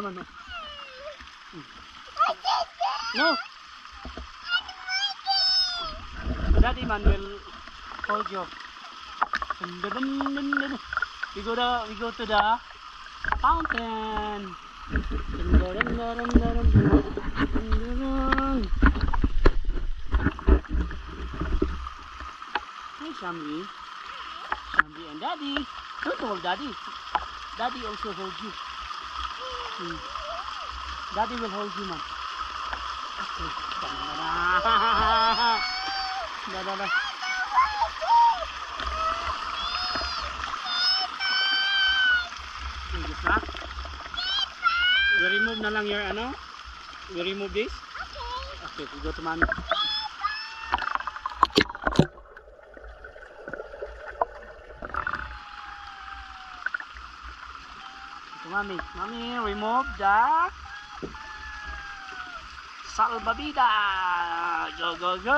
naman. No. No. Daddy man will hold you. We go to the fountain. Hi, Shambi. Shambi and Daddy. Don't hold Daddy. Daddy also hold you. Daddy will hold you, man. Okay. Da. Just na. We remove na lang your ano? We remove this? Okay, we go to mommy. To mommy. Mommy, remove the salbabida. Go.